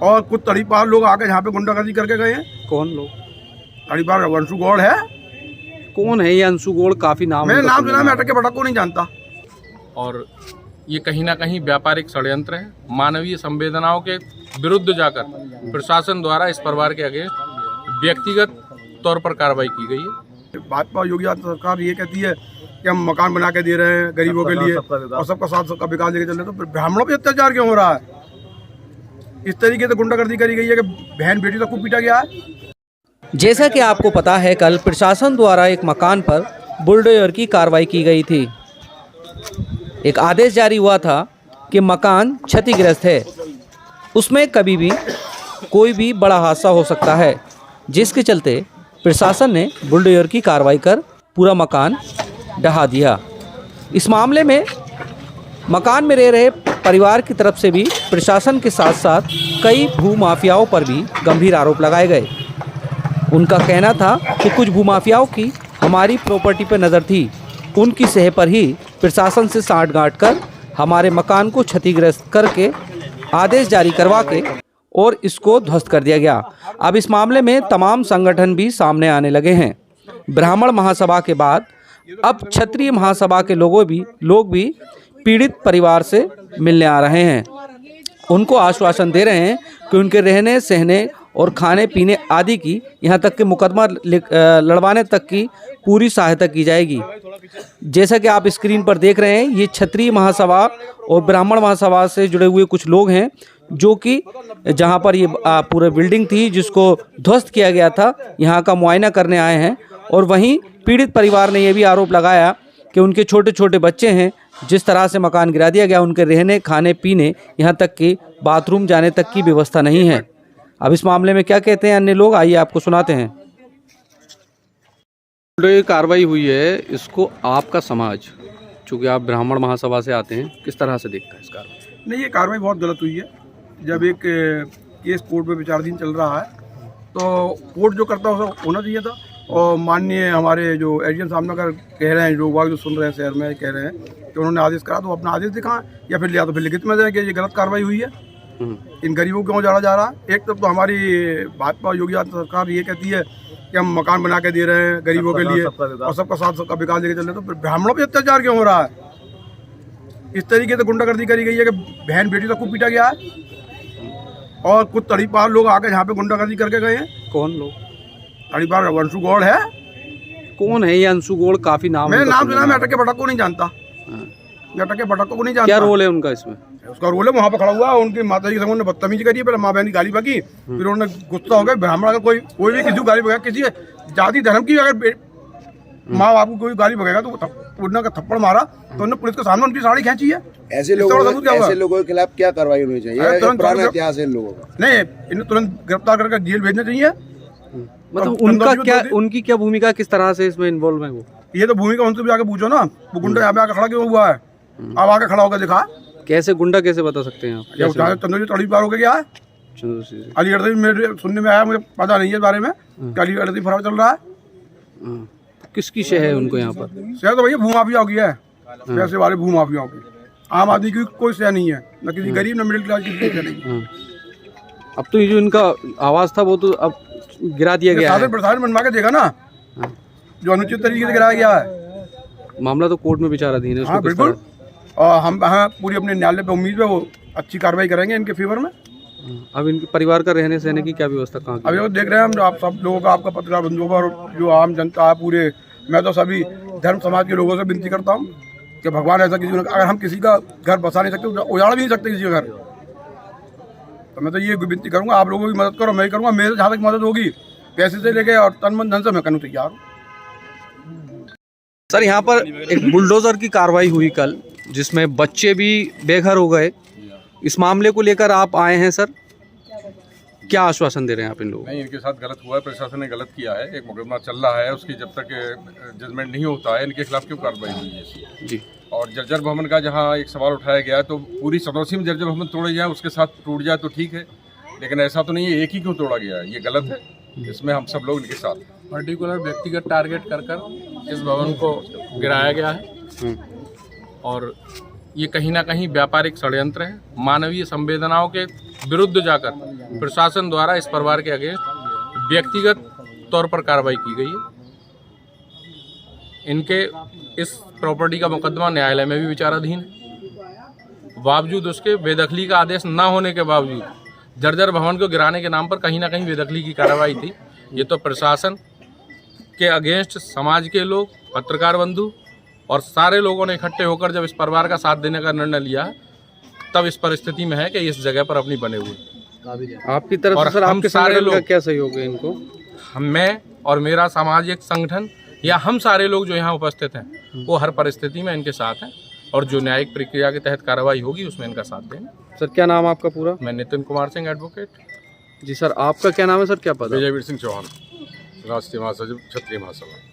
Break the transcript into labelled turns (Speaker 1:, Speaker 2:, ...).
Speaker 1: और कुछ तड़ीपार लोग आके यहाँ पे गुंडागर्दी करके गए हैं।
Speaker 2: कौन लोग?
Speaker 1: तड़ीपार अंशु गौड़ है।
Speaker 2: कौन है ये अंशु गौड़? काफी नाम
Speaker 1: मैंने नाम सुना, मैं अटक के भटक को नहीं जानता।
Speaker 3: और ये कहीं ना कहीं व्यापारिक षड्यंत्र है। मानवीय संवेदनाओं के विरुद्ध जाकर प्रशासन द्वारा इस परिवार के आगे व्यक्तिगत तौर पर कार्रवाई की गई है।
Speaker 1: भाजपा योगी आदित्यनाथ सरकार ये कहती है कि हम मकान बना के दे रहे हैं गरीबों के लिए और सबका साथ सबका विकास लेके चल रहे हैं, तो ब्राह्मणों पे अत्याचार क्यों हो रहा है? इस तरीके से गुंडागर्दी करी गई है कि बहन बेटी तक को पीटा गया है।
Speaker 4: जैसा कि आपको पता है, कल प्रशासन द्वारा एक मकान पर बुलडोजर की कार्रवाई की गई थी। एक आदेश जारी हुआ था कि मकान क्षतिग्रस्त है, उसमें कभी भी कोई भी बड़ा हादसा हो सकता है, जिसके चलते प्रशासन ने बुलडोजर की कार्रवाई कर पूरा मकान ढहा दिया। इस मामले में मकान में रह रहे परिवार की तरफ से भी प्रशासन के साथ साथ कई भूमाफियाओं पर भी गंभीर आरोप लगाए गए। उनका कहना था कि कुछ भूमाफियाओं की हमारी प्रॉपर्टी पर नज़र थी, उनकी सह पर ही प्रशासन से सांठ-गांठ कर हमारे मकान को क्षतिग्रस्त करके आदेश जारी करवा के और इसको ध्वस्त कर दिया गया। अब इस मामले में तमाम संगठन भी सामने आने लगे हैं। ब्राह्मण महासभा के बाद अब क्षत्रिय महासभा के लोग भी पीड़ित परिवार से मिलने आ रहे हैं। उनको आश्वासन दे रहे हैं कि उनके रहने सहने और खाने पीने आदि की, यहाँ तक कि मुकदमा लड़वाने तक की पूरी सहायता की जाएगी। जैसा कि आप स्क्रीन पर देख रहे हैं, ये क्षत्रिय महासभा और ब्राह्मण महासभा से जुड़े हुए कुछ लोग हैं, जो कि जहाँ पर ये पूरा बिल्डिंग थी जिसको ध्वस्त किया गया था, यहाँ का मुआयना करने आए हैं। और वहीं पीड़ित परिवार ने यह भी आरोप लगाया कि उनके छोटे छोटे बच्चे हैं, जिस तरह से मकान गिरा दिया गया, उनके रहने खाने पीने, यहाँ तक कि बाथरूम जाने तक की व्यवस्था नहीं है। अब इस मामले में क्या कहते हैं अन्य लोग, आइए आपको सुनाते हैं।
Speaker 2: ये कार्रवाई हुई है, इसको आपका समाज, चूँकि आप ब्राह्मण महासभा से आते हैं, किस तरह से देखता है इस कार्रवाई?
Speaker 1: नहीं, ये कार्रवाई बहुत गलत हुई है। जब एक केस कोर्ट में विचाराधीन चल रहा है तो कोर्ट जो करता है उसे होना चाहिए था। और माननीय हमारे जो एडीएम सामने कर कह रहे हैं, लोग जो सुन रहे हैं शहर में, कह रहे हैं कि उन्होंने आदेश करा तो अपना आदेश दिखाएं, या फिर लिखित में जाए कि ये गलत कार्रवाई हुई है। इन गरीबों को क्यों उजाड़ा जा रहा है? एक तरफ तो हमारी भाजपा योगी आदित्यनाथ सरकार ये कहती है कि हम मकान बना के दे रहे हैं गरीबों के लिए और सबका साथ सबका विकास लेके चल रहे हैं, तो ब्राह्मणों पे अत्याचार क्यों हो रहा है? इस तरीके से गुंडागर्दी करी गई है कि बहन बेटी तक को पीटा गया है। और कुछ तड़ीपार लोग आके यहाँ पे गुंडागर्दी करके गए हैं।
Speaker 2: कौन लोग?
Speaker 1: तड़ीपार अंशु गौड़ है।
Speaker 2: कौन है ये अंशु गौड़? काफी नाम
Speaker 1: मैंने नाम सुना, मैं अटक के भटक को नहीं जानता। मैं अटक के भटक को नहीं जानता।
Speaker 2: क्या रोल है उनका इसमें?
Speaker 1: उसका रोल है वहाँ पे खड़ा हुआ है, उनकी माता जी के संग उन्होंने बदतमीजी करी है, पहले माँ बहन की गाली बकी, फिर उन्होंने गुस्सा हो गया। ब्राह्मण अगर कोई भी किसी को गाली बगेगा, किसी जाति धर्म की अगर माँ बाप को कोई गाली बगेगा तो उन्होंने थप्पड़ मारा तो उन्होंने पुलिस के सामने उनकी साड़ी खींची है।
Speaker 5: ऐसे लोगों के खिलाफ क्या कार्रवाई होनी चाहिए? पुराना इतिहास है इन लोगों का। नहीं, इन्हें तुरंत गिरफ्तार करके जेल भेजना चाहिए।
Speaker 2: मतलब उनका क्या, उनकी क्या भूमिका, किस तरह से इसमें इन्वॉल्व है वो?
Speaker 1: ये तो भूमिका उनसे भी आके पूछो ना। वो गुंडा यहाँ पे आके खड़ा क्यों हुआ है? अब आके खड़ा होकर दिखा।
Speaker 2: कैसे गुंडा, कैसे बता सकते हैं आप?
Speaker 1: चंद्रजी तड़ीपार होकर क्या है? अलीगढ़ से मेरे सुनने में आया, मुझे पता नहीं है इस बारे में कि अलीगढ़ से फरार चल रहा है।
Speaker 2: किसकी शह है उनको यहाँ पर?
Speaker 1: शह तो भैया भूमाफियाओं की है, पैसे वाले भूमाफियाओं की। आम आदमी की कोई शह नहीं है, न किसी गरीब न मिडिल क्लास की शह नहीं।
Speaker 2: अब तो ये जो इनका आवाज था वो तो अब गिरा दिया गया है।
Speaker 1: प्रशासन बनवा के देगा ना, जो अनुचित तरीके से गिराया गया है।
Speaker 2: मामला तो कोर्ट में विचाराधीन है।
Speaker 1: हाँ बिल्कुल, और हम पूरी अपने न्यायालय पे उम्मीद है वो अच्छी कार्रवाई करेंगे इनके फेवर में।
Speaker 2: अब इनके परिवार का रहने सहने की क्या व्यवस्था कहाँ?
Speaker 1: अभी वो देख रहे हैं हम, आप सब लोगों का, आपका पत्रकार बंधुओं का और जो आम जनता है पूरे, मैं तो सभी धर्म समाज के लोगों से विनती करता हूँ कि भगवान ऐसा किसी, अगर हम किसी का घर बसा नहीं सकते, उजाड़ भी नहीं सकते किसी का घर, तो मैं तो ये विनती करूँगा आप लोगों की मदद करो, मैं ही करूँगा। मेरे जहाँ तक मदद होगी पैसे से लेके और तन मन धन से मैं करने तैयार हूँ।
Speaker 2: सर, यहाँ पर एक बुलडोजर की कार्रवाई हुई कल, जिसमें बच्चे भी बेघर हो गए। इस मामले को लेकर आप आए हैं सर, क्या आश्वासन दे रहे हैं आप इन लोगों को?
Speaker 6: नहीं, इनके साथ गलत हुआ है, प्रशासन ने गलत किया है। एक मुकदमा चल रहा है, उसकी जब तक जजमेंट नहीं होता है, इनके खिलाफ क्यों कार्रवाई हुई है जी। और जर्जर भवन का जहाँ एक सवाल उठाया गया है, तो पूरी सदौसी में जर्जर भवन तोड़ा जाए, उसके साथ टूट जाए तो ठीक है, लेकिन ऐसा तो नहीं है एक ही क्यों तोड़ा गया है, ये गलत है। इसमें हम सब लोग इनके साथ
Speaker 3: पर्टिकुलर व्यक्तिगत टारगेट कर इस भवन को गिराया गया है। और ये कहीं ना कहीं व्यापारिक षड्यंत्र है। मानवीय संवेदनाओं के विरुद्ध जाकर प्रशासन द्वारा इस परिवार के अगेंस्ट व्यक्तिगत तौर पर कार्रवाई की गई है। इनके इस प्रॉपर्टी का मुकदमा न्यायालय में भी विचाराधीन है। बावजूद उसके बेदखली का आदेश न होने के बावजूद जर्जर भवन को गिराने के नाम पर कहीं ना कहीं बेदखली की कार्रवाई थी। ये तो प्रशासन के अगेंस्ट समाज के लोग, पत्रकार बंधु और सारे लोगों ने इकट्ठे होकर जब इस परिवार का साथ देने का निर्णय लिया तब इस परिस्थिति में है कि इस जगह पर अपनी बने हुए।
Speaker 2: आपकी तरफ
Speaker 3: और
Speaker 2: से सर
Speaker 3: हम
Speaker 2: आपके
Speaker 3: सारे
Speaker 2: संगठन का
Speaker 3: लोग-
Speaker 2: क्या सहयोग है इनको?
Speaker 3: मैं और मेरा सामाजिक संगठन या हम सारे लोग जो यहाँ उपस्थित हैं वो हर परिस्थिति में इनके साथ हैं और जो न्यायिक प्रक्रिया के तहत कार्रवाई होगी उसमें इनका साथ देंगे।
Speaker 2: सर क्या नाम आपका पूरा?
Speaker 3: मैं नितिन कुमार सिंह, एडवोकेट।
Speaker 2: जी सर, आपका क्या नाम है सर, क्या पद है?
Speaker 6: विजयवीर सिंह चौहान, राष्ट्रीय महासचिव क्षत्रिय महासभा।